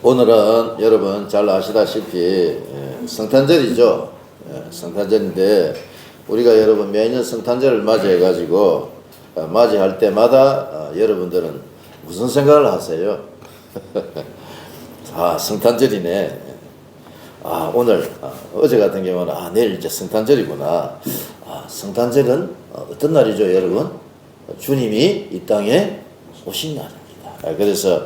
오늘은 여러분 잘 아시다시피 성탄절이죠. 성탄절인데 우리가 여러분 매년 성탄절을 맞이해 가지고 맞이할 때마다 여러분들은 무슨 생각을 하세요? 아, 성탄절이네. 아, 오늘 어제 같은 경우는 내일 이제 성탄절이구나. 성탄절은 어떤 날이죠, 여러분? 주님이 이 땅에 오신 날입니다. 그래서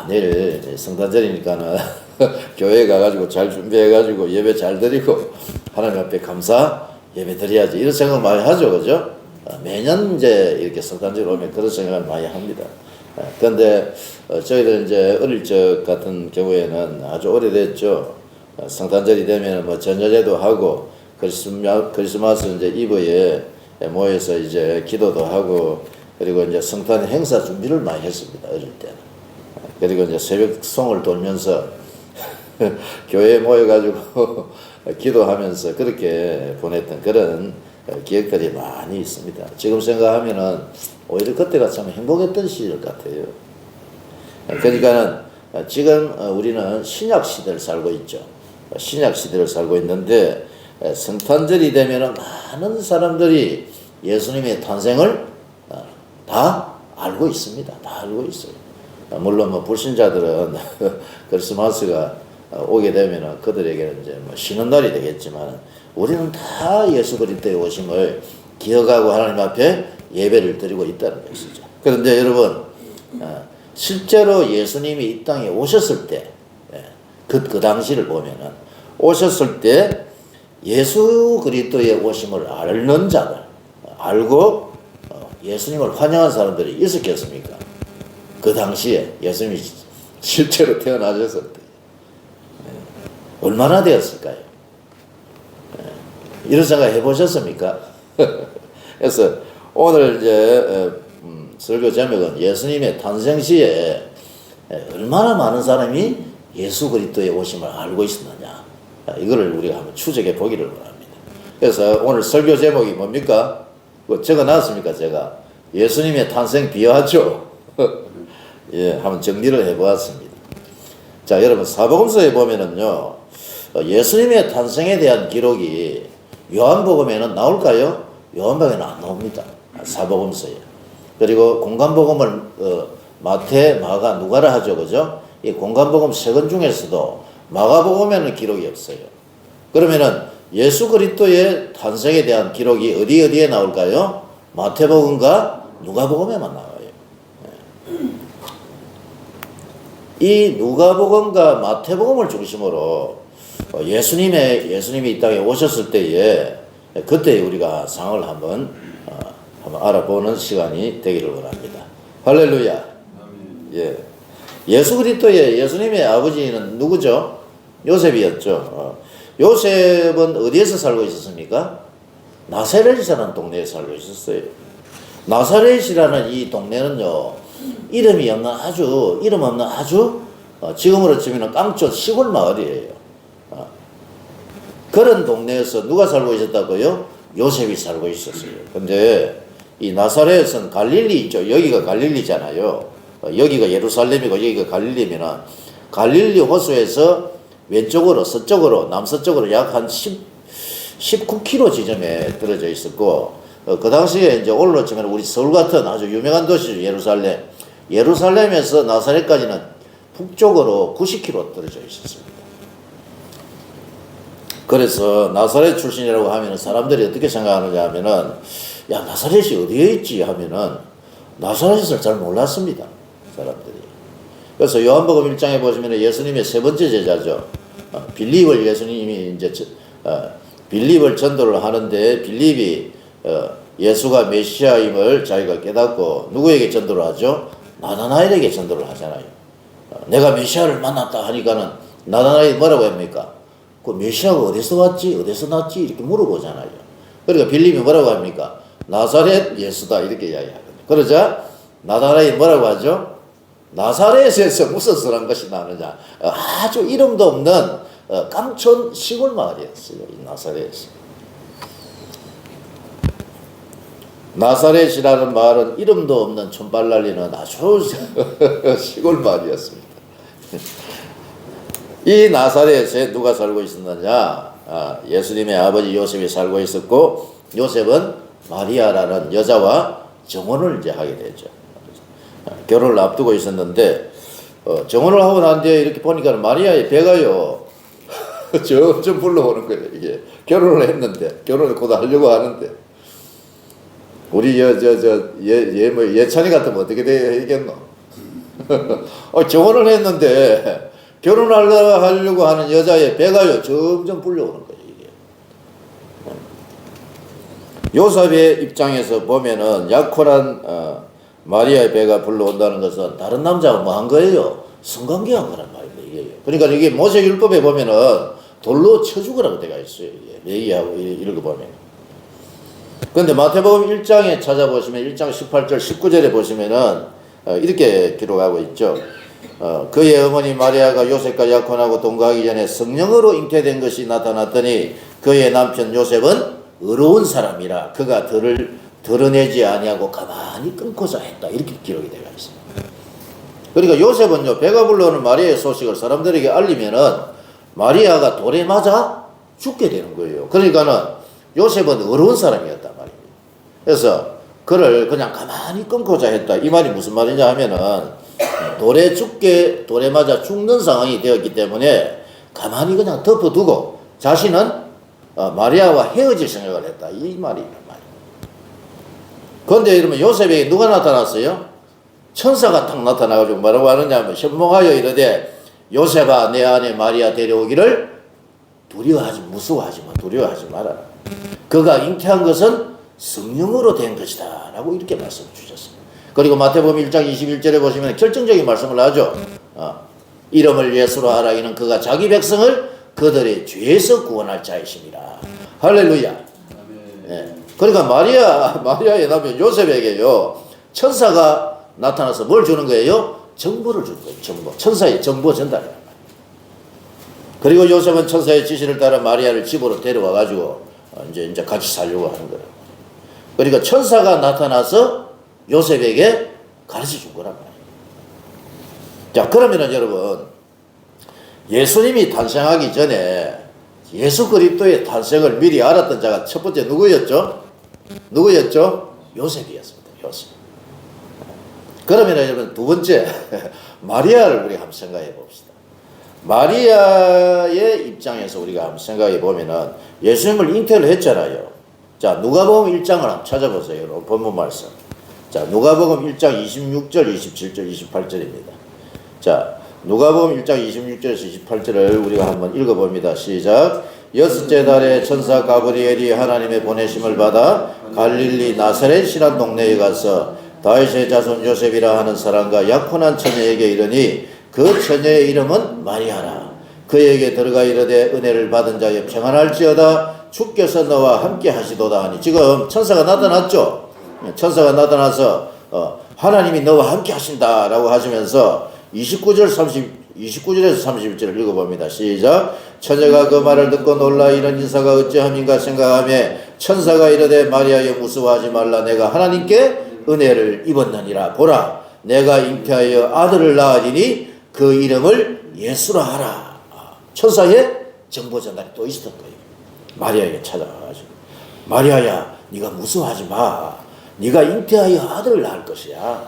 내일 성탄절이니까는 교회에 가가지고 잘 준비해가지고 예배 잘 드리고 하나님 앞에 감사 예배 드려야지, 이런 생각을 많이 하죠, 그죠? 매년 이제 이렇게 성탄절 오면 그런 생각을 많이 합니다. 그런데 저희들 이제 어릴 적 같은 경우에는 아주 오래됐죠. 성탄절이 되면 뭐 전야제도 하고 크리스마스 이제 이브에 모여서 이제 기도도 하고, 그리고 이제 성탄 행사 준비를 많이 했습니다, 어릴 때는. 그리고 이제 새벽송을 돌면서 교회에 모여가지고 기도하면서 그렇게 보냈던 그런 기억들이 많이 있습니다. 지금 생각하면은 오히려 그때가 참 행복했던 시절 같아요. 그러니까는 지금 우리는 신약 시대를 살고 있죠. 신약 시대를 살고 있는데 성탄절이 되면은 많은 사람들이 예수님의 탄생을 다 알고 있습니다. 다 알고 있어요. 물론 뭐 불신자들은 크리스마스가 오게 되면은 그들에게는 이제 뭐 쉬는 날이 되겠지만, 우리는 다 예수 그리스도의 오심을 기억하고 하나님 앞에 예배를 드리고 있다는 것이죠. 그런데 여러분, 실제로 예수님이 이 땅에 오셨을 때, 그 당시를 보면은 오셨을 때 예수 그리스도의 오심을 아는 자들, 알고 예수님을 환영한 사람들이 있었겠습니까? 그 당시에 예수님이 실제로 태어나셨을 때 얼마나 되었을까요? 이런 생각 해보셨습니까? 그래서 오늘 이제 설교 제목은 예수님의 탄생 시에 얼마나 많은 사람이 예수 그리스도의 오심을 알고 있었느냐, 이거를 우리가 한번 추적해 보기를 바랍니다. 그래서 오늘 설교 제목이 뭡니까? 적어놨습니까? 제가 예수님의 탄생 비유하죠. 예, 한번 정리를 해보았습니다. 자, 여러분 사복음서에 보면은요, 예수님의 탄생에 대한 기록이 요한복음에는 나올까요? 요한복음에는 안 나옵니다. 사복음서에. 그리고 공간복음을 마태, 마가, 누가라 하죠, 그죠? 이 공간복음 세 권 중에서도 마가복음에는 기록이 없어요. 그러면은 예수 그리스도의 탄생에 대한 기록이 어디에 나올까요? 마태복음과 누가복음에만 나와요. 이 누가복음과 마태복음을 중심으로 예수님이 이 땅에 오셨을 때에, 그때 우리가 상을 한번 알아보는 시간이 되기를 원합니다. 할렐루야. 예. 예수님의 아버지는 누구죠? 요셉이었죠. 요셉은 어디에서 살고 있었습니까? 나사렛이라는 동네에 살고 있었어요. 나사렛이라는 이 동네는요, 이름 없는 아주 지금으로 치면 깡촌 시골 마을이에요. 그런 동네에서 누가 살고 있었다고요? 요셉이 살고 있었어요. 근데 이 나사렛은 갈릴리 있죠. 여기가 갈릴리잖아요. 여기가 예루살렘이고 여기가 갈릴리면은 갈릴리 호수에서 왼쪽으로 서쪽으로 남서쪽으로 약 한 19km 지점에 떨어져 있었고, 그 당시에 이제 오늘로 치면 우리 서울 같은 아주 유명한 도시죠, 예루살렘. 예루살렘에서 나사렛까지는 북쪽으로 90km 떨어져 있었습니다. 그래서 나사렛 출신이라고 하면 사람들이 어떻게 생각하느냐 하면은, 야, 나사렛이 어디에 있지 하면은 나사렛을 잘 몰랐습니다, 사람들이. 그래서 요한복음 1장에 보시면 예수님의 세 번째 제자죠. 빌립을 예수님이 이제 빌립을 전도를 하는데, 빌립이 예수가 메시아임을 자기가 깨닫고 누구에게 전도를 하죠? 나다나엘에게 전도를 하잖아요. 내가 메시아를 만났다 하니까는 나다나엘이 뭐라고 합니까? 그 메시아가 어디서 왔지? 어디서 났지? 이렇게 물어보잖아요. 그러니까 빌립이 뭐라고 합니까? 나사렛 예수다, 이렇게 이야기하거든요. 그러자 나다나엘이 뭐라고 하죠? 나사렛에서 무슨 선한 것이 나느냐. 아주 이름도 없는 깡촌 시골 마을이었어요, 이 나사렛이. 나사렛이라는 마을은 이름도 없는 촌발 날리는 아주 시골 마을이었습니다. 이 나사렛에 누가 살고 있었느냐? 예수님의 아버지 요셉이 살고 있었고, 요셉은 마리아라는 여자와 정혼을 이제 하게 되죠. 결혼을 앞두고 있었는데, 정혼을 하고 난 뒤에 이렇게 보니까 마리아의 배가요, 점점 불러오는 거예요. 이게 결혼을 했는데, 결혼을 곧 하려고 하는데, 우리 예찬이 같으면 어떻게 되겠노? 정혼을 했는데 결혼하려고 하는 여자의 배가요 점점 불려오는 거예요. 이게 요셉의 입장에서 보면은 약혼한 마리아의 배가 불러온다는 것은 다른 남자가 뭐 한 거예요? 성관계한 거란 말입니다. 이게 그러니까 이게 모세율법에 보면은 돌로 쳐 죽으라고 되어 있어요. 얘기하고 읽어보면. 그런데 마태복음 1장에 찾아보시면 1장 18절 19절에 보시면은 이렇게 기록하고 있죠. 그의 어머니 마리아가 요셉과 약혼하고 동거하기 전에 성령으로 잉태된 것이 나타났더니 그의 남편 요셉은 의로운 사람이라 그가 들을 드러내지 아니하고 가만히 끊고자 했다. 이렇게 기록이 되어 있습니다. 그러니까 요셉은요, 배가 불러오는 마리아의 소식을 사람들에게 알리면은 마리아가 돌에 맞아 죽게 되는 거예요. 그러니까는 요셉은 의로운 사람이었단 말입니다. 그래서 그를 그냥 가만히 끊고자 했다. 이 말이 무슨 말이냐 하면은 돌에 맞아 죽는 상황이 되었기 때문에 가만히 그냥 덮어두고 자신은 마리아와 헤어질 생각을 했다. 이 말이란 말이에요. 그런데 이러면 요셉에게 누가 나타났어요? 천사가 딱 나타나가지고 뭐라고 하느냐면 현몽하여 이르되 요셉아 내 안에 마리아 데려오기를 무서워하지 마. 두려워하지 말아라. 그가 잉태한 것은 성령으로 된 것이다 라고 이렇게 말씀 주셨습니다. 그리고 마태복음 1장 21절에 보시면 결정적인 말씀을 하죠. 이름을 예수로 하라. 이는 그가 자기 백성을 그들의 죄에서 구원할 자이심이라. 할렐루야. 네. 그러니까 마리아의 남편 요셉에게요, 천사가 나타나서 뭘 주는 거예요? 정보를 주는 거예요. 정보. 천사의 정보 전달이란 말이에요. 그리고 요셉은 천사의 지시를 따라 마리아를 집으로 데려와 가지고 이제 같이 살려고 하는 거예요. 그러니까 천사가 나타나서 요셉에게 가르쳐 준 거란 말이에요. 자, 그러면은 여러분, 예수님이 탄생하기 전에 예수 그리스도의 탄생을 미리 알았던 자가 첫 번째 누구였죠? 요셉이었습니다. 요셉. 그러면 여러분 두 번째 마리아를 우리가 한번 생각해 봅시다. 마리아의 입장에서 우리가 한번 생각해 보면은 예수님을 잉태를 했잖아요. 자, 누가복음 1장을 한번 찾아보세요. 여러분, 본문 말씀. 자, 누가복음 1장 26절, 27절, 28절입니다. 자, 누가복음 1장 26절에서 28절을 우리가 한번 읽어봅니다. 시작. 여섯째 달에 천사 가브리엘이 하나님의 보내심을 받아 갈릴리 나사렛이란 동네에 가서 다윗의 자손 요셉이라 하는 사람과 약혼한 처녀에게 이르니 그 처녀의 이름은 마리아라. 그에게 들어가 이르되 은혜를 받은 자여 평안할지어다. 주께서 너와 함께 하시도다 하니. 지금 천사가 나타났죠. 천사가 나타나서 하나님이 너와 함께 하신다라고 하시면서 29절에서 31절을 읽어봅니다. 시작. 처녀가 그 말을 듣고 놀라 이런 인사가 어찌함인가 생각하며 천사가 이르되 마리아여 무서워하지 말라. 내가 하나님께 은혜를 입었느니라. 보라 내가 잉태하여 아들을 낳으리니 그 이름을 예수라 하라. 천사의 정보 전달이 또 있었던 거예요. 마리아에게 찾아가가지고 마리아야 네가 무서워하지 마. 네가 잉태하여 아들을 낳을 것이야.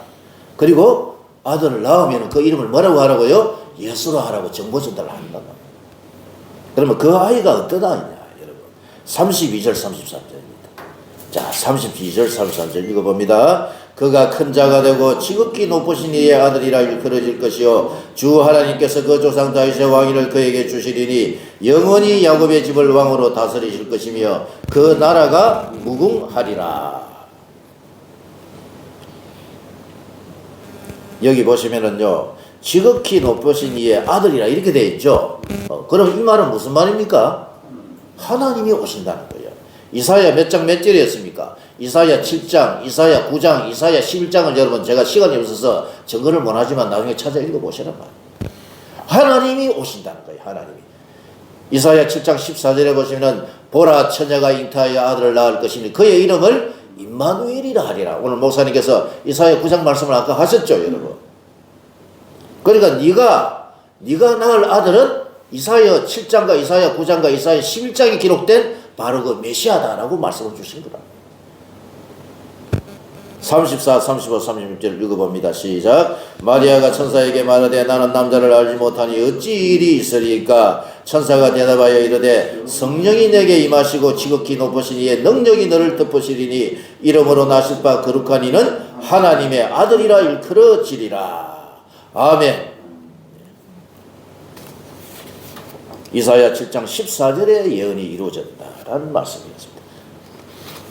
그리고 아들을 낳으면 그 이름을 뭐라고 하라고요? 예수라 하라고 정보 전달을 한다. 그러면 그 아이가 어떤 아이냐 여러분. 32절 33절입니다. 자, 32절 33절 읽어봅니다. 그가 큰 자가 되고 지극히 높으신 이의 아들이라 일컬어질 것이요 주 하나님께서 그 조상 다윗의 왕위를 그에게 주시리니 영원히 야곱의 집을 왕으로 다스리실 것이며 그 나라가 무궁하리라. 여기 보시면은요, 지극히 높으신 이의 아들이라 이렇게 되어 있죠. 그럼 이 말은 무슨 말입니까? 하나님이 오신다는 거예요. 이사야 몇 장 몇 절이었습니까? 이사야 7장, 이사야 9장, 이사야 11장을 여러분 제가 시간이 없어서 증거를 못하지만 나중에 찾아 읽어보시란 말이에요. 하나님이 오신다는 거예요. 하나님이. 이사야 7장 14절에 보시면 보라 처녀가 잉태하여 아들을 낳을 것이니 그의 이름을 임마누엘이라 하리라. 오늘 목사님께서 이사야 9장 말씀을 아까 하셨죠, 여러분. 그러니까 네가 낳을 아들은 이사야 7장과 이사야 9장과 이사야 11장에 기록된 바로 그 메시아다라고 말씀을 주신 거다. 34, 35, 36절 읽어봅니다. 시작. 마리아가 천사에게 말하되 나는 남자를 알지 못하니 어찌 일이 있으리까? 천사가 대답하여 이르되 성령이 내게 임하시고 지극히 높으신 이의 능력이 너를 덮으시리니 이름으로 나실 바 거룩한 이는 하나님의 아들이라 일컬어지리라. 아멘. 이사야 7장 14절의 예언이 이루어졌다라는 말씀이었습니다.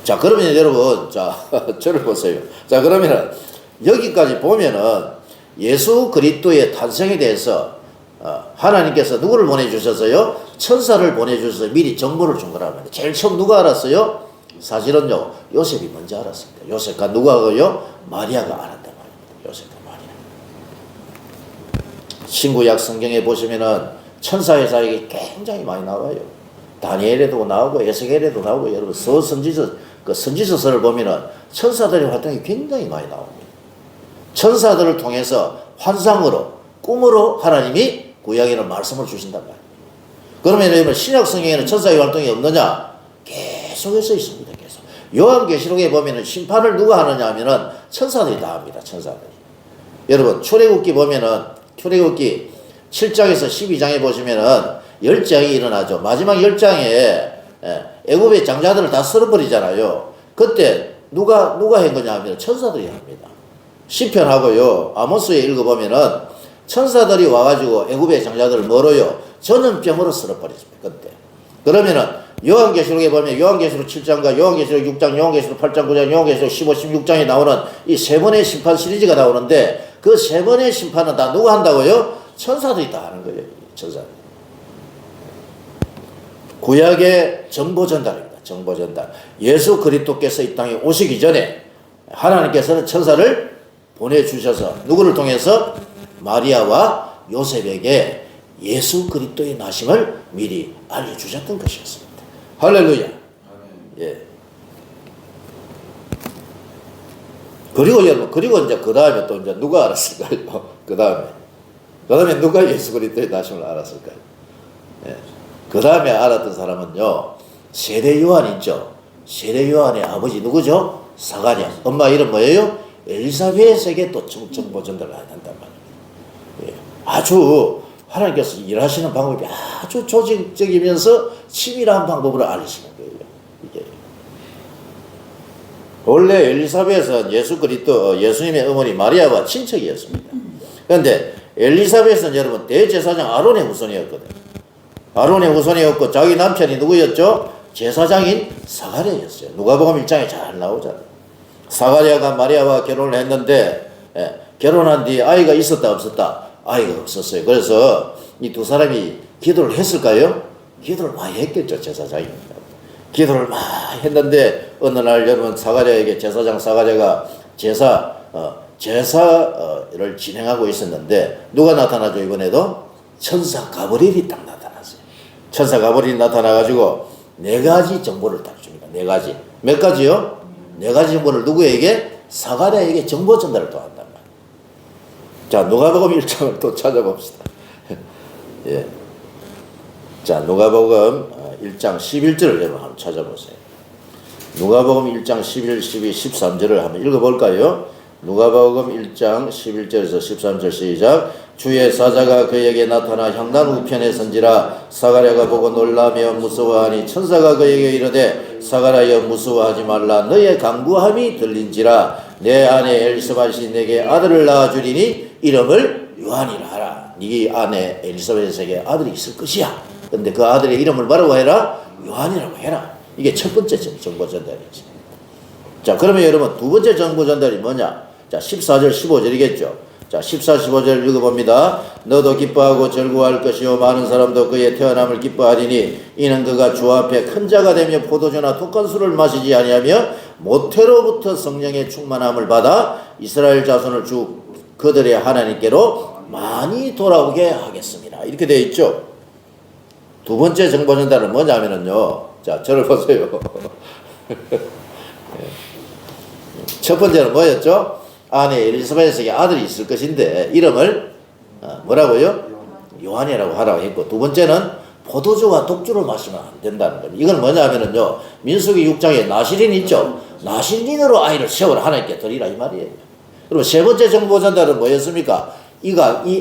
자, 그러면 여러분, 자, 저를 보세요. 자, 그러면은 여기까지 보면은 예수 그리스도의 탄생에 대해서 하나님께서 누구를 보내주셨어요? 천사를 보내주셔서 미리 정보를 준 거라면 제일 처음 누가 알았어요? 사실은요, 요셉이 먼저 알았습니다. 요셉과 누가요? 마리아가 알았단 말입니다. 요셉과 마리아. 신구약 성경에 보시면은 천사의 사역이 굉장히 많이 나와요. 다니엘에도 나오고 에스겔에도 나오고 여러분 선지서를 보면은 천사들의 활동이 굉장히 많이 나옵니다. 천사들을 통해서 환상으로 꿈으로 하나님이 구약에는 말씀을 주신단 말이에요. 그러면 여러분 신약 성경에는 천사의 활동이 없느냐? 계속해서 있습니다. 계속. 요한계시록에 보면은 심판을 누가 하느냐 하면은 천사들이 다 합니다. 천사들이. 여러분 출애굽기 보면은 출애굽기 7장에서 12장에 보시면은 10장이 일어나죠. 마지막 10장에 애굽의 장자들을 다 쓸어버리잖아요. 그때 누가 한 거냐 하면 천사들이 합니다. 시편하고요. 아모스에 읽어보면은 천사들이 와가지고 애굽의 장자들을 뭐로요? 전염병으로 쓸어버렸습니다. 그때. 그러면은 요한계시록에 보면 요한계시록 7장과 요한계시록 6장, 요한계시록 8장, 9장, 요한계시록 15, 16장에 나오는 이 세 번의 심판 시리즈가 나오는데 그 세 번의 심판은 다 누가 한다고요? 천사들이 다 하는 거예요. 천사들이. 구약의 정보 전달입니다. 정보 전달. 예수 그리스도께서 이 땅에 오시기 전에 하나님께서는 천사를 보내주셔서 누구를 통해서? 마리아와 요셉에게 예수 그리스도의 나심을 미리 알려주셨던 것이었습니다. 할렐루야. 예. 그리고 여러분, 그리고 이제 그 다음에 또 이제 누가 알았을까요? 그 다음에 누가 예수 그리스도의 나심을 알았을까요? 예. 그 다음에 알았던 사람은요, 세례 요한 있죠? 세례 요한의 아버지 누구죠? 사가랴. 엄마 이름 뭐예요? 엘리사벳에게 또 정보 전달을 한단 말이에요. 예. 아주 하나님께서 일하시는 방법이 아주 조직적이면서 치밀한 방법으로 알리시는 거예요. 이게. 원래 엘리사벳은 예수 그리스도 예수님의 어머니 마리아와 친척이었습니다. 그런데 엘리사벳은 여러분 대제사장 아론의 후손이었거든요. 아론의 후손이었고 자기 남편이 누구였죠? 제사장인 사가랴였어요. 누가복음 1장에 잘 나오잖아요. 사가랴가 마리아와 결혼을 했는데 결혼한 뒤에 아이가 있었다 없었다? 아이가 없었어요. 그래서 이 두 사람이 기도를 했을까요? 기도를 많이 했겠죠. 제사장이니까. 기도를 많이 했는데 어느 날 여러분 사가랴에게 제사장 사가랴가 제사를 진행하고 있었는데 누가 나타나죠? 이번에도 천사 가브리엘이 딱 나타났어요. 천사 가브리엘이 나타나가지고 4가지 정보를 딱 줍니다. 4가지. 몇 가지요? 4가지 정보를 누구에게? 사가랴에게 정보 전달을 또 한단 말이에요. 자, 누가복음 1장을 또 찾아봅시다. 예. 자, 누가복음 1장 11절을 여러분 한번 찾아보세요. 누가복음 1장 11, 12, 13절을 한번 읽어볼까요? 누가복음 1장 11절에서 13절 시작. 주의 사자가 그에게 나타나 향단 우편에 선지라 사가랴가 보고 놀라며 무서워하니 천사가 그에게 이르되 사가랴여 무서워하지 말라 너의 간구함이 들린지라 내 아내 엘리사벳이 내게 아들을 낳아주리니 이름을 요한이라 하라. 네 아내 엘리사벳에게 아들이 있을 것이야. 근데 그 아들의 이름을 뭐라고 해라? 요한이라고 해라. 이게 첫 번째 정보 전달이지. 자, 그러면 여러분 두 번째 정보 전달이 뭐냐? 자, 14절 15절이겠죠. 자, 14, 15절 읽어봅니다. 너도 기뻐하고 즐거워할 것이요 많은 사람도 그의 태어남을 기뻐하리니 이는 그가 주 앞에 큰 자가 되며 포도주나 독한 술을 마시지 아니하며 모태로부터 성령의 충만함을 받아 이스라엘 자손을 주 그들의 하나님께로 많이 돌아오게 하겠습니다. 이렇게 되어 있죠. 두 번째 정보 전달은 뭐냐면요. 자, 저를 보세요. 첫 번째는 뭐였죠? 아내 엘리사벳에게 아들이 있을 것인데 이름을 뭐라고요? 요한이라고 하라고 했고, 두 번째는 포도주와 독주를 마시면 안 된다는 겁니다. 이건 뭐냐면요, 민수기 6장에 나실인 있죠. 나실인으로 아이를 세워라 하나님께 드리라 이 말이에요. 그리고 세 번째 정보 전달은 뭐였습니까? 이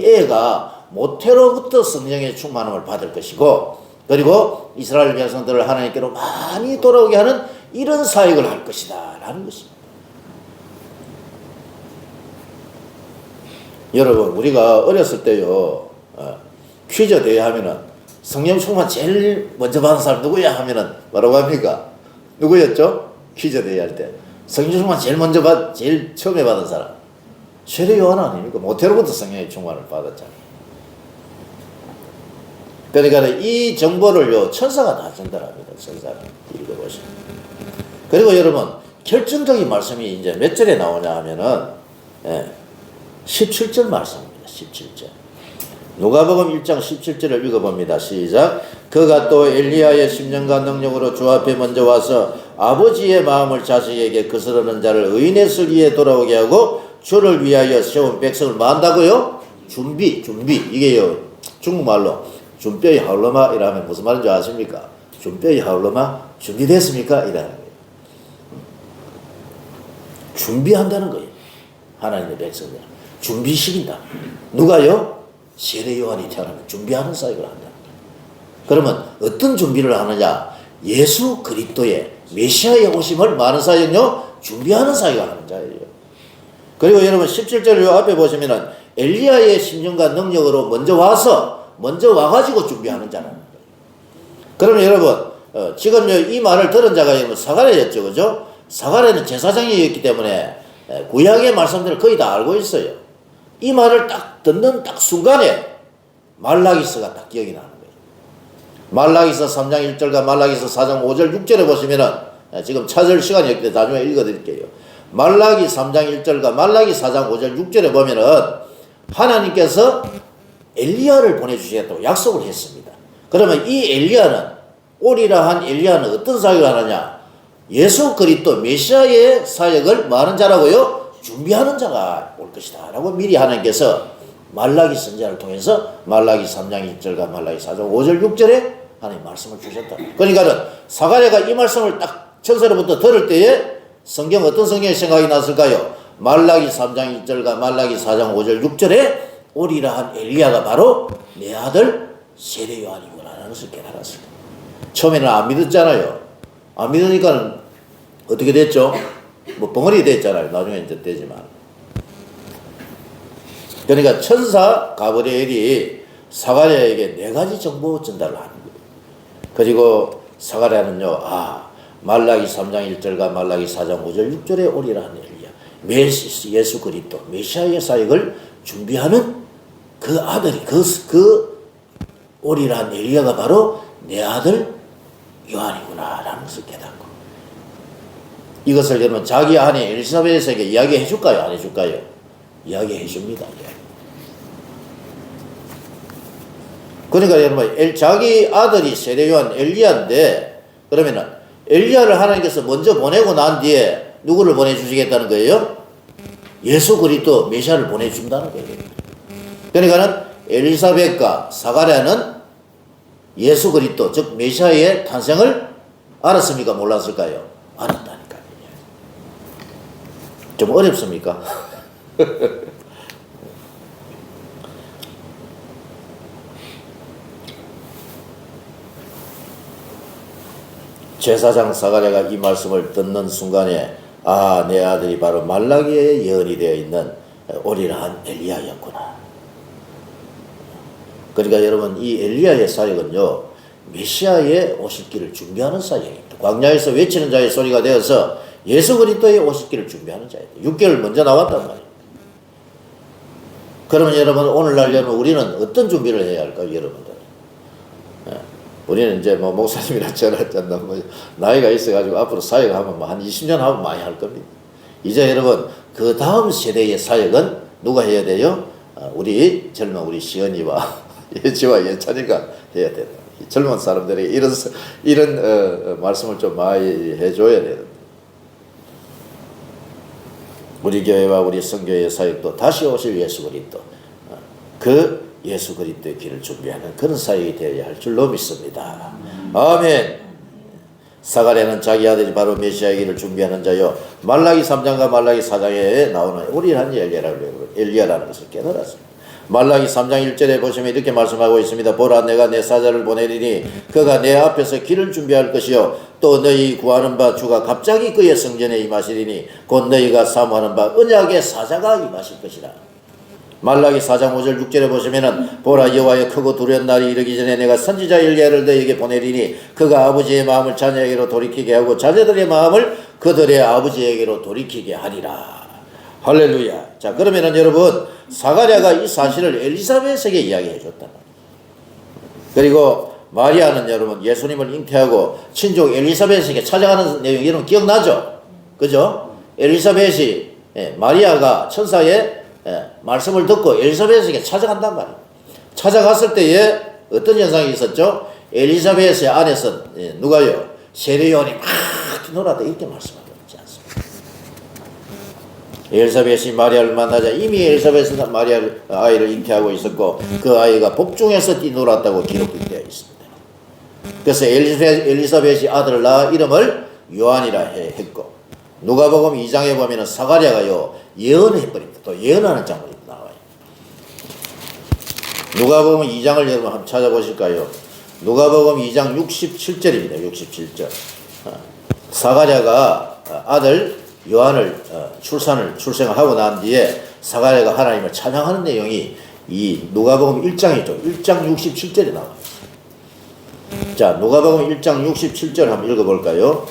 애가 모태로부터 성령의 충만함을 받을 것이고, 그리고 이스라엘 백성들을 하나님께로 많이 돌아오게 하는 이런 사역을 할 것이다 라는 것입니다. 여러분, 우리가 어렸을 때요, 퀴즈 대회 하면은 성령 충만 제일 먼저 받은 사람 누구야 하면은 뭐라고 합니까? 누구였죠? 퀴즈 대회 할 때 성령 충만 제일 처음에 받은 사람 세례 요한 아닙니까? 모태로부터 성령의 충만을 받았잖아요. 그러니까 이 정보를요, 천사가 다 전달합니다. 천사가 읽어보시면. 그리고 여러분, 결정적인 말씀이 이제 몇 절에 나오냐 하면은 17절 말씀입니다. 17절. 누가복음 1장 17절을 읽어봅니다. 시작. 그가 또 엘리야의 심령과 능력으로 주 앞에 먼저 와서 아버지의 마음을 자식에게 거스르는 자를 의인의 슬기에 돌아오게 하고 주를 위하여 세운 백성을 뭐 한다고요? 준비. 이게요, 중국말로 준비의 하울러마 이라면 무슨 말인지 아십니까? 준비의 하울러마 준비됐습니까? 이라는 거예요. 준비한다는 거예요. 하나님의 백성들 준비시킨다. 누가요? 세례 요한이 태어나면 준비하는 사역을 한다. 그러면 어떤 준비를 하느냐? 예수 그리스도의 메시아의 오심을 많은 사역요, 준비하는 사역을 하는 자예요. 그리고 여러분 17절 앞에 보시면은 엘리야의 심령과 능력으로 먼저 와가지고 준비하는 자라는 거예요. 그러면 여러분 지금 이 말을 들은 자가 여러분 사가랴였죠, 그죠? 사가랴는 제사장이었기 때문에 구약의 말씀들을 거의 다 알고 있어요. 이 말을 딱 듣는 딱 순간에 말라기서가 딱 기억이 나는 거예요. 말라기서 3장 1절과 말라기서 4장 5절 6절에 보시면은 지금 찾을 시간이 없기 때문에 나중에 읽어드릴게요. 말라기 3장 1절과 말라기 4장 5절 6절에 보면은 하나님께서 엘리야를 보내주시겠다고 약속을 했습니다. 그러면 이 엘리야는, 오리라 한 엘리야는 어떤 사역을 하느냐? 예수 그리스도 메시아의 사역을 많은 자라고요? 준비하는 자가 올 것이다 라고 미리 하나님께서 말라기 선지자를 통해서 말라기 3장 1절과 말라기 4장 5절 6절에 하나님 말씀을 주셨다. 그러니까는 사가랴가 이 말씀을 딱 천사로부터 들을 때에 성경, 어떤 성경의 생각이 났을까요? 말라기 3장 1절과 말라기 4장 5절 6절에 오리라 한 엘리야가 바로 내 아들 세례 요한이구나 라는 것을 깨달았어요. 처음에는 안 믿었잖아요. 안 믿으니까 어떻게 됐죠? 뭐 벙어리 됐잖아요. 나중에 이제 되지만. 그러니까 천사 가브리엘이 사가랴에게 4가지 정보 전달을 하는 거예요. 그리고 사가랴는요, 말라기 3장 1절과 말라기 4장 5절 6절에 오리라 한 엘리야, 예수 그리스도 메시아의 사역을 준비하는 그 아들이, 그 오리라 한 엘리야가 바로 내 아들 요한이구나 라는 것을 깨닫고, 이것을 여러분 자기 아내 엘리사벳에게 이야기해 줄까요? 안 해줄까요? 이야기해 줍니다. 그러니까 여러분 자기 아들이 세례요한 엘리야인데, 그러면은 엘리야를 하나님께서 먼저 보내고 난 뒤에 누구를 보내주시겠다는 거예요? 예수 그리스도 메시아를 보내준다는 거예요. 그러니까는 엘리사벳과 사가랴는 예수 그리스도 즉 메시아의 탄생을 알았습니까? 몰랐을까요? 알았다니까요. 좀 어렵습니까? 제사장 사가랴가 이 말씀을 듣는 순간에 내 아들이 바로 말라기의 예언이 되어 있는 오리라 한 엘리야였구나. 그러니까 여러분 이 엘리야의 사역은요, 메시아의 오실 길을 준비하는 사역입니다. 광야에서 외치는 자의 소리가 되어서 예수 그리스도의 오실 길을 준비하는 자입니다. 6개월 먼저 나왔단 말이에요. 그러면 여러분 오늘날 여러분 우리는 어떤 준비를 해야 할까요, 여러분들? 우리는 이제 뭐 목사님이나 저나 뭐 나이가 있어가지고 앞으로 사역하면 뭐 한 20년 하면 많이 할 겁니다. 이제 여러분 그 다음 세대의 사역은 누가 해야 돼요? 우리 젊은 우리 시연이와 예지와 예찬이가 해야 된다. 젊은 사람들에게 이런 말씀을 좀 많이 해줘야 된다. 우리 교회와 우리 성교의 사역도 다시 오실 예수 그리스도 그 예수 그리스도의 길을 준비하는 그런 사역이 되어야 할 줄로 믿습니다. 아멘. 사가랴는 자기 아들이 바로 메시아의 길을 준비하는 자요, 말라기 3장과 말라기 4장에 나오는 우리한 엘리야라는 것을 깨달았습니다. 말라기 3장 1절에 보시면 이렇게 말씀하고 있습니다. 보라, 내가 내 사자를 보내리니 그가 내 앞에서 길을 준비할 것이요, 또 너희 구하는 바 주가 갑자기 그의 성전에 임하시리니 곧 너희가 사모하는 바 언약의 사자가 임하실 것이라. 말라기 4장 5절 6절에 보시면은 보라, 여호와의 크고 두려운 날이 이르기 전에 내가 선지자 엘리야를 너희에게 보내리니 그가 아버지의 마음을 자녀에게로 돌이키게 하고 자녀들의 마음을 그들의 아버지에게로 돌이키게 하리라. 할렐루야. 자, 그러면은 여러분, 사가랴가 이 사실을 엘리사벳에게 이야기해 줬다. 그리고 마리아는 여러분 예수님을 잉태하고 친족 엘리사벳에게 찾아가는 내용 여러분 기억나죠? 그죠? 엘리사벳이 마리아가 천사의 말씀을 듣고 엘리사벳에게 찾아간단 말이에요. 찾아갔을 때에 어떤 현상이 있었죠? 엘리사벳의 안에서 누가요? 세례요한이 막 놀았다 이렇게 말씀하고 있지 않습니까? 엘리사벳이 마리아를 만나자 이미 엘리사벳은 마리아를 아이를 잉태하고 있었고 그 아이가 복중에서 뛰놀았다고 기록이 되어 있습니다. 그래서 엘리사벳이 아들을 낳아 이름을 요한이라 했고, 누가복음 2장에 보면은 사가랴가요 예언해버립니다. 또 예언하는 장면이 나와요. 누가복음 2장을 여러분 한번 찾아보실까요? 누가복음 2장 67절입니다. 67절. 사가랴가 아들 요한을 출생을 하고 난 뒤에 사가랴가 하나님을 찬양하는 내용이 이 누가복음 1장이죠. 1장 67절에 나와요. 자, 누가복음 1장 67절 한번 읽어볼까요?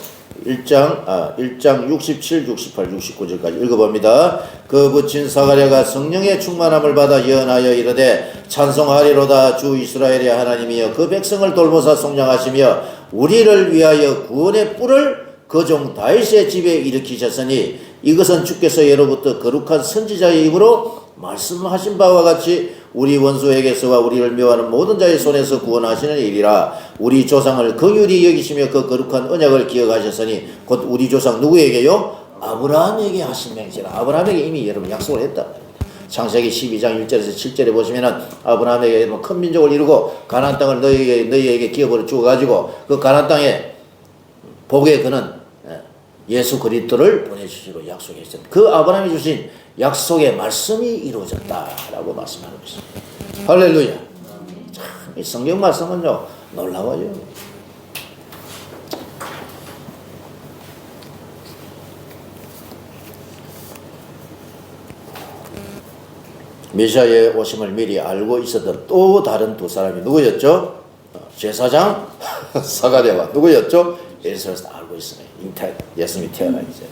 1장 67, 68, 69절까지 읽어봅니다. 그 붙인 사가랴가 성령의 충만함을 받아 예언하여 이르되 찬송하리로다. 주 이스라엘의 하나님이여 그 백성을 돌보사 속량하시며 우리를 위하여 구원의 뿔을 그 종 다윗의 집에 일으키셨으니 이것은 주께서 예로부터 거룩한 선지자의 입으로 말씀하신 바와 같이 우리 원수에게서와 우리를 미워하는 모든 자의 손에서 구원하시는 일이라. 우리 조상을 긍휼히 여기시며 그 거룩한 언약을 기억하셨으니 곧 우리 조상 누구에게요? 아브라함에게 하신 맹세라. 아브라함에게 이미 여러분 약속을 했단 말입니다. 창세기 12장 1절에서 7절에 보시면은 아브라함에게 큰 민족을 이루고 가나안 땅을 너희에게 기업으로 주어가지고 그 가나안 땅에 복의 그는 예수 그리스도를 보내주시기로 약속했습니다. 그 아브라함이 주신 약속의 말씀이 이루어졌다라고 말씀하고 있습니다. 할렐루야. 참, 이 성경 말씀은요 놀라워요. 메시아의 오심을 미리 알고 있었던 또 다른 두 사람이 누구였죠? 제사장 사가랴와 누구였죠? 엘리사벳을 알고 있으니 예수님이 태어나기 전에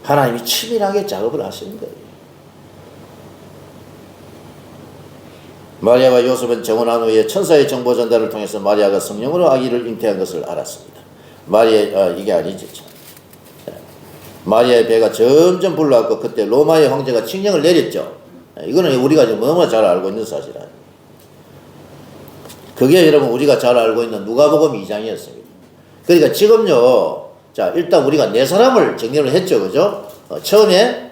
하나님이 치밀하게 작업을 하시는 거예요. 마리아와 요셉은 정혼한 후에 천사의 정보 전달을 통해서 마리아가 성령으로 아기를 잉태한 것을 알았습니다. 이게 아니지. 마리아의 배가 점점 불러왔고 그때 로마의 황제가 칙령을 내렸죠. 이거는 우리가 너무나 잘 알고 있는 사실이에요. 그게 여러분 우리가 잘 알고 있는 누가복음 2장이었습니다. 그러니까 지금요, 자, 일단 우리가 네 사람을 정리를 했죠. 그죠? 처음에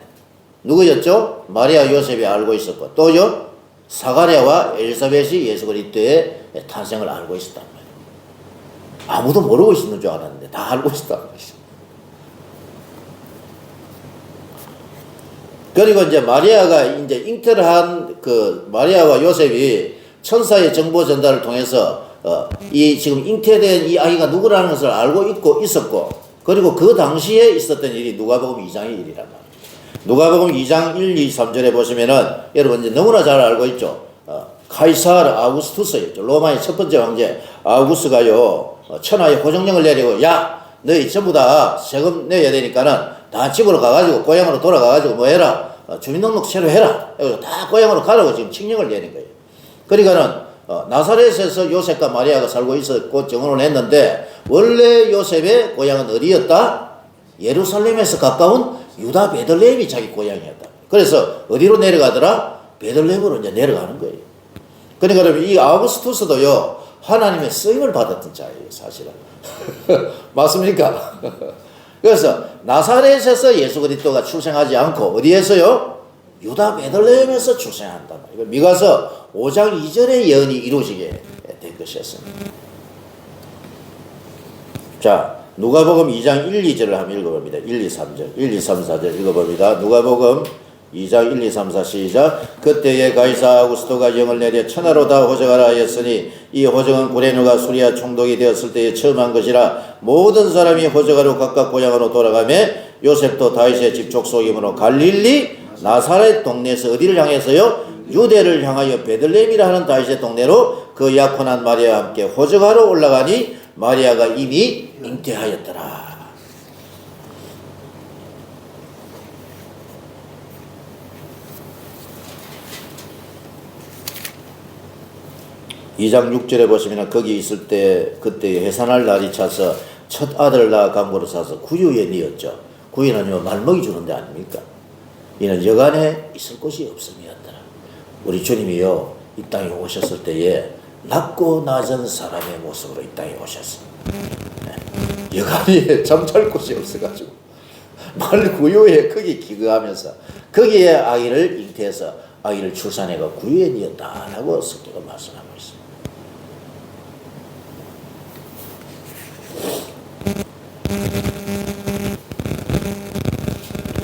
누구였죠? 마리아 요셉이 알고 있었고, 또요, 사가랴와 엘리사벳이 예수 그리스도의 탄생을 알고 있었단 말이에요. 아무도 모르고 있는 줄 알았는데 다 알고 있었단 말이죠. 그리고 이제 마리아가 이제 잉태를 한 그 마리아와 요셉이 천사의 정보 전달을 통해서 이 지금 잉태된 이 아이가 누구라는 것을 알고 있었고, 그리고 그 당시에 있었던 일이 누가복음 2장의 일이란 말이에요. 누가복음 2장 1, 2, 3절에 보시면은 여러분 이제 너무나 잘 알고 있죠. 카이사르 아우구스투스였죠. 로마의 첫 번째 황제 아우구스가요 천하의 호정령을 내리고, 야 너희 전부 다 세금 내야 되니까는 다 집으로 가가지고 고향으로 돌아가가지고 뭐 해라, 주민등록 새로 해라. 다 고향으로 가라고 지금 칙령을 내린 거예요. 그러니까는 나사렛에서 요셉과 마리아가 살고 있었고 정혼을 했는데, 원래 요셉의 고향은 어디였다? 예루살렘에서 가까운 유다 베들레헴이 자기 고향이었다. 그래서 어디로 내려가더라? 베들레헴으로 이제 내려가는 거예요. 그러니까 이 아우구스투스도요 하나님의 쓰임을 받았던 자예요, 사실은. 맞습니까? 그래서 나사렛에서 예수 그리스도가 출생하지 않고 어디에서요? 유다 베들레헴에서 출생한다. 이거 미가서 5장 2절의 예언이 이루어지게 된 것이었습니다. 자, 누가복음 2장 1, 2절을 한번 읽어봅니다. 1, 2, 3절, 1, 2, 3, 4절 읽어봅니다. 누가복음 2장 1, 2, 3, 4 시작. 그때에 가이사 아구스토가 영을 내려 천하로 다 호적하라 하였으니 이 호적은 구레누가 수리아 총독이 되었을 때에 처음 한 것이라 모든 사람이 호적하러 각각 고향으로 돌아가며 요셉도 다윗의 집 족속이므로 갈릴리 나사렛 동네에서 어디를 향해서요? 유대를 향하여 베들레헴이라 하는 다윗의 동네로 그 약혼한 마리아와 함께 호적하러 올라가니 마리아가 이미 잉태하였더라. 2장 6절에 보시면 거기 있을 때 그때 해산할 날이 차서 첫 아들을 낳아 강고로 사서 구유에 뉘었죠. 구유는요 말먹이 주는 데 아닙니까? 이는 여간에 있을 곳이 없음이었더라. 우리 주님이요 이 땅에 오셨을 때에 낮고 낮은 사람의 모습으로 이 땅에 오셨습니다. 여간에 잠잘 곳이 없어가지고 말 구유에 거기 기거하면서 거기에 아기를 잉태해서 아기를 출산해가 구유에 뉘었다라고 성경은 말씀하고 있습니다.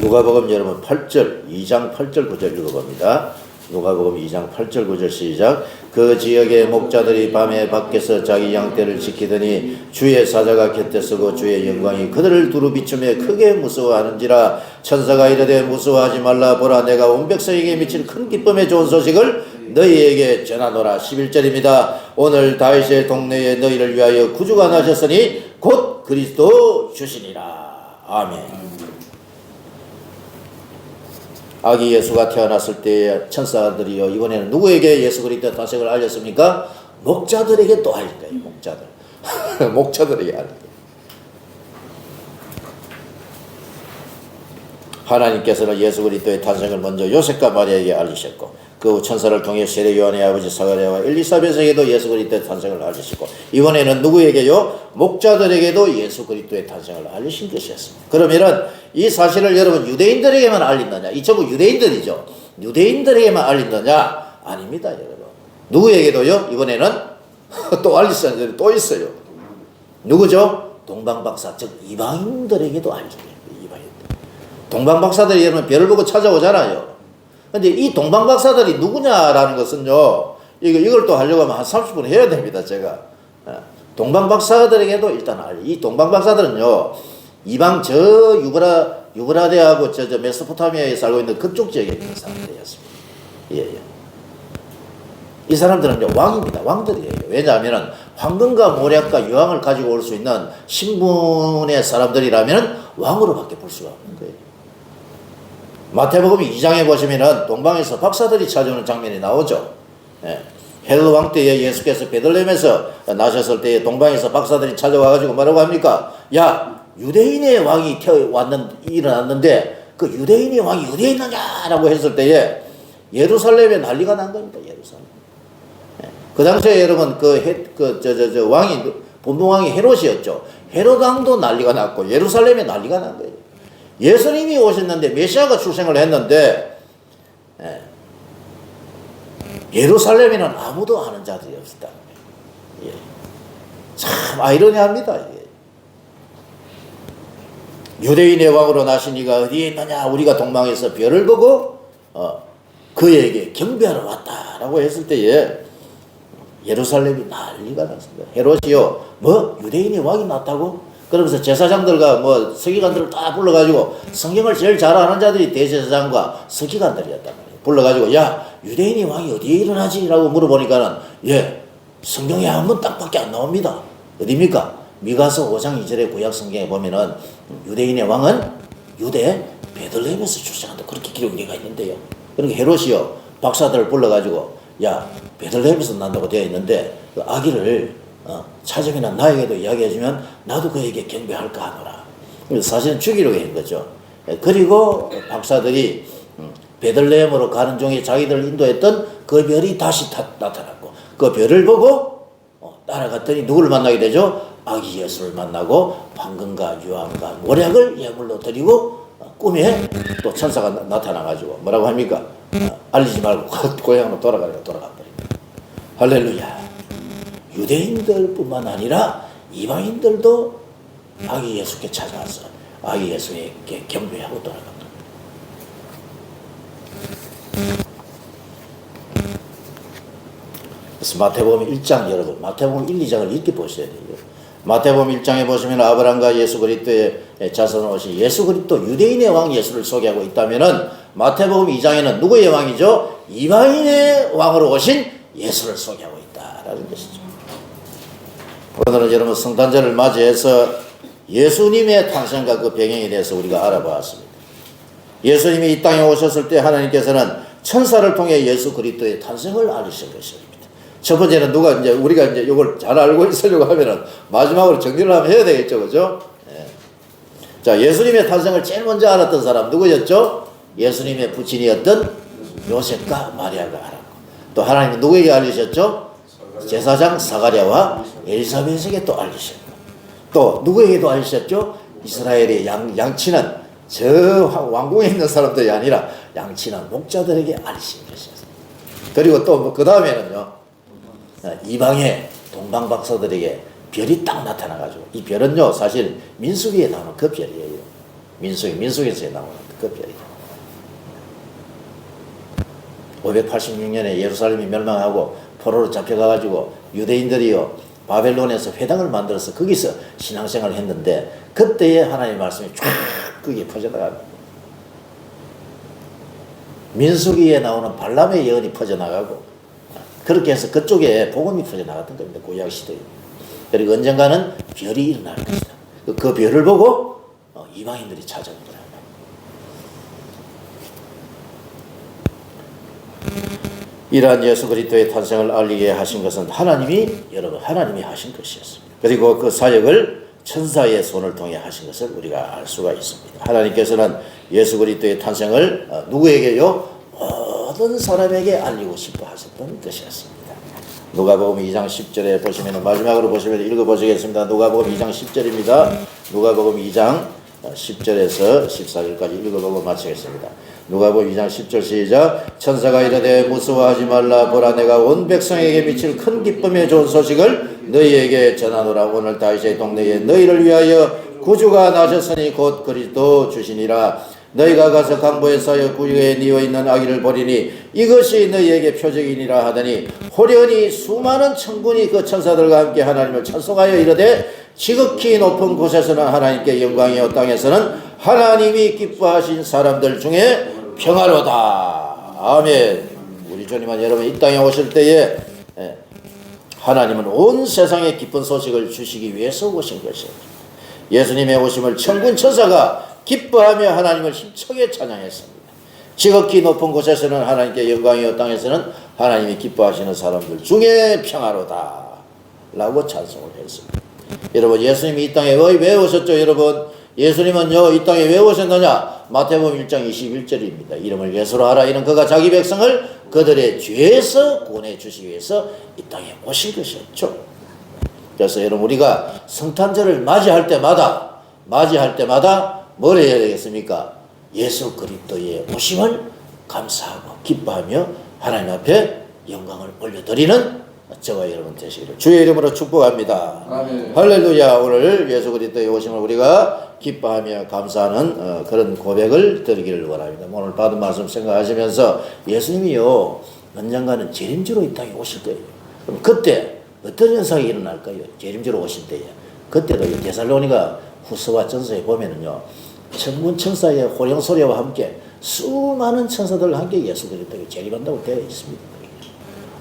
누가복음 여러분 8절 2장 8절 9절 읽어봅니다. 누가복음 2장 8절 9절 시작. 그 지역의 목자들이 밤에 밖에서 자기 양떼를 지키더니 주의 사자가 곁에 서고 주의 영광이 그들을 두루 비추며 크게 무서워하는지라. 천사가 이르되 무서워하지 말라. 보라 내가 온 백성에게 미칠 큰 기쁨의 좋은 소식을 너희에게 전하노라. 11절입니다. 오늘 다윗의 동네에 너희를 위하여 구주가 나셨으니 곧 그리스도 주시니라. 아멘. 아기 예수가 태어났을 때 천사들이요 이번에는 누구에게 예수 그리스도의 탄생을 알렸습니까? 목자들에게 또 알릴 거예요. 목자들 목자들에게 알릴 거예요. 하나님께서는 예수 그리스도의 탄생을 먼저 요셉과 마리아에게 알리셨고 그 후 천사를 통해 세례 요한의 아버지 사가랴와 엘리사벳에게도 예수 그리스도의 탄생을 알리시고 이번에는 누구에게요? 목자들에게도 예수 그리스도의 탄생을 알리신 것이었습니다. 그러면은 이 사실을 여러분 유대인들에게만 알린다냐? 이 전부 유대인들이죠. 유대인들에게만 알린다냐? 아닙니다, 여러분. 누구에게도요? 이번에는 또 알릴 사람들이 또 있어요. 누구죠? 동방박사, 즉 이방인들에게도 알려요. 이방인들. 동방박사들이 여러분 별을 보고 찾아오잖아요. 근데 이 동방박사들이 누구냐라는 것은요, 이걸 또 하려고 하면 한 30분 해야 됩니다, 제가. 동방박사들에게도 일단 이 동방박사들은요, 이방 유브라데하고 메소포타미아에 살고 있는 그쪽 지역에 있는 사람들이었습니다. 예. 이 사람들은요, 왕입니다. 왕들이에요. 왜냐하면 황금과 모략과 유황을 가지고 올 수 있는 신분의 사람들이라면 왕으로밖에 볼 수가 없는 거예요. 마태복음 2장에 보시면은 동방에서 박사들이 찾아오는 장면이 나오죠. 예. 헤롯 왕 때에 예수께서 베들레헴에서 나셨을 때에 동방에서 박사들이 찾아와가지고 뭐라고 합니까? 야, 유대인의 왕이 일어났는데 그 유대인의 왕이 어디에 있느냐라고 했을 때에 예루살렘에 난리가 난 겁니다. 예루살렘. 예. 그 당시에 여러분 왕이 본봉왕이 헤롯이었죠. 헤롯 왕도 난리가 났고 예루살렘에 난리가 난 거예요. 예수님이 오셨는데 메시아가 출생을 했는데 예루살렘에는 아무도 아는 자들이 없었다. 예. 참 아이러니합니다. 예. 유대인의 왕으로 나신 이가 어디에 있느냐? 우리가 동방에서 별을 보고 그에게 경배하러 왔다라고 했을 때에 예루살렘이 난리가 났습니다. 헤롯이요, 뭐 유대인의 왕이 났다고? 그러면서 제사장들과 서기관들을 다 불러가지고 성경을 제일 잘 아는 자들이 대제사장과 서기관들이었단 말이에요. 불러가지고 야, 유대인의 왕이 어디에 일어나지? 라고 물어보니까는 예, 성경에 한 번 딱밖에 안 나옵니다. 어디입니까? 미가서 5장 2절의 구약 성경에 보면은 유대인의 왕은 유대 베들레헴에서 출생한다. 그렇게 기록되어 있는데요. 그러니까 헤롯이요, 박사들을 불러가지고 야, 베들레헴에서 난다고 되어 있는데 그 아기를 찾으면 나에게도 이야기해주면 나도 그에게 경배할까 하노라. 사실은 죽이려고 한 거죠. 그리고 박사들이 베들레헴으로 가는 중에 자기들을 인도했던 그 별이 다시 나타났고 그 별을 보고 따라갔더니 누구를 만나게 되죠? 아기 예수를 만나고 황금과 유황과 모략을 예물로 드리고 꿈에 또 천사가 나타나가지고 뭐라고 합니까? 알리지 말고 고향으로 돌아가 버립니다. 할렐루야. 유대인들뿐만 아니라 이방인들도 아기 예수께 찾아와서 아기 예수에게 경배하고 돌아갑니다. 그래서 마태복음 1장 여러분 마태복음 1, 2장을 읽게 보셔야 돼요. 마태복음 1장에 보시면 아브라함과 예수 그리스도의 자손을 오신 예수 그리스도 유대인의 왕 예수를 소개하고 있다면은 마태복음 2장에는 누구의 왕이죠? 이방인의 왕으로 오신 예수를 소개하고 있다라는 것이죠. 오늘은 여러분 성탄절을 맞이해서 예수님의 탄생과 그 배경에 대해서 우리가 알아보았습니다. 예수님이 이 땅에 오셨을 때 하나님께서는 천사를 통해 예수 그리스도의 탄생을 알리신 것입니다. 첫 번째는 우리가 이제 이걸 잘 알고 있으려고 하면은 마지막으로 정리를 한번 해야 되겠죠, 그죠? 예. 자, 예수님의 탄생을 제일 먼저 알았던 사람 누구였죠? 예수님의 부친이었던 요셉과 마리아가 알았고, 또 하나님은 누구에게 알리셨죠? 제사장 사가랴와 엘리사벳에게 또 알리셨고, 또 누구에게도 알리셨죠? 이스라엘의 양친한 저 왕궁에 있는 사람들이 아니라 양친한 목자들에게 알리신 것이었어요. 그리고 또 그 다음에는요, 이방의 동방박사들에게 별이 딱 나타나가지고, 이 별은요 사실 민수기에 나오는 그 별이에요. 민수기에서 나오는 그 별이에요. 586년에 예루살렘이 멸망하고 포로로 잡혀가가지고 유대인들이요 바벨론에서 회당을 만들어서 거기서 신앙생활을 했는데, 그때에 하나님의 말씀이 쫙 그게 퍼져나갑니다. 민수기에 나오는 발람의 예언이 퍼져나가고, 그렇게 해서 그쪽에 복음이 퍼져나갔던 겁니다. 구약 시대에. 그리고 언젠가는 별이 일어날 것이다. 그 별을 보고 이방인들이 찾아온 거라. 이러한 예수 그리스도의 탄생을 알리게 하신 것은 하나님이 하신 것이었습니다. 그리고 그 사역을 천사의 손을 통해 하신 것을 우리가 알 수가 있습니다. 하나님께서는 예수 그리스도의 탄생을 누구에게요? 모든 사람에게 알리고 싶어 하셨던 것이었습니다. 누가복음 2장 10절에 보시면, 마지막으로 보시면 읽어보시겠습니다. 누가복음 2장 10절입니다. 누가복음 2장 10절에서 14절까지 읽어보고 마치겠습니다. 누가복음 2장 10절 시작. 천사가 이르되 무서워하지 말라. 보라, 내가 온 백성에게 미칠 큰 기쁨의 좋은 소식을 너희에게 전하노라. 오늘 다윗의 동네에 너희를 위하여 구주가 나셨으니 곧 그리스도 주시니라. 너희가 가서 강보에 쌓여 구유에 뉘어 있는 아기를 보리니 이것이 너희에게 표적이니라 하더니, 호련히 수많은 천군이 그 천사들과 함께 하나님을 찬송하여 이르되, 지극히 높은 곳에서는 하나님께 영광이요 땅에서는 하나님이 기뻐하신 사람들 중에 평화로다. 아멘. 우리 주님은 여러분 이 땅에 오실 때에 하나님은 온 세상에 기쁜 소식을 주시기 위해서 오신 것이에요. 예수님의 오심을 천군 천사가 기뻐하며 하나님을 힘차게 찬양했습니다. 지극히 높은 곳에서는 하나님께 영광이요 땅에서는 하나님이 기뻐하시는 사람들 중에 평화로다 라고 찬송을 했습니다. 여러분, 예수님이 이 땅에 왜 오셨죠? 여러분, 예수님은요 이 땅에 왜 오셨느냐? 마태복음 1장 21절입니다. 이름을 예수로 하라. 이는 그가 자기 백성을 그들의 죄에서 구원해 주시기 위해서 이 땅에 오신 것이었죠. 그래서 여러분, 우리가 성탄절을 맞이할 때마다 뭘 해야 되겠습니까? 예수 그리스도의 오심을 감사하고 기뻐하며 하나님 앞에 영광을 올려드리는 저와 여러분 되시기를 주의 이름으로 축복합니다. 아멘. 할렐루야. 오늘 예수 그리스도의 오심을 우리가 기뻐하며 감사하는 그런 고백을 드리기를 원합니다. 오늘 받은 말씀 생각하시면서 예수님이요 언젠가는 재림주로 이 땅에 오실 거예요. 그럼 그때 어떤 현상이 일어날까요? 재림주로 오실 때에. 그때도 데살로니가 후서와 전서에 보면은요, 천군 천사의 호령 소리와 함께 수많은 천사들과 함께 예수 그리스도에게 재림한다고 되어 있습니다.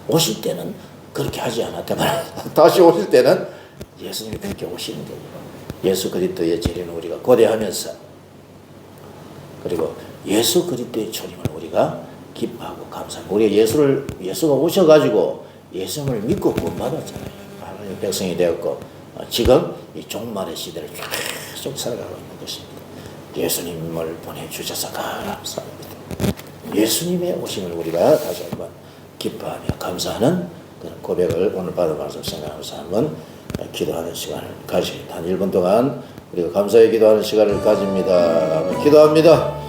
오실 때는 그렇게 하지 않았다만 다시 오실 때는 예수님이 그렇게 오시는 거예요. 예수 그리스도의 재림을 우리가 고대하면서, 그리고 예수 그리스도의 초림을 우리가 기뻐하고 감사하고, 우리가 예수가 오셔가지고 예수님을 믿고 구원받았잖아요. 하나님의 백성이 되었고, 지금 이 종말의 시대를 계속 살아가고 있는 것입니다. 예수님을 보내주셔서 감사합니다. 예수님의 오심을 우리가 다시 한번 기뻐하며 감사하는 그런 고백을 오늘 받은 말씀 생각하면서 한번 기도하는 시간을 가지겠습니다. 한 1분 동안 우리가 감사의 기도하는 시간을 가집니다. 기도합니다.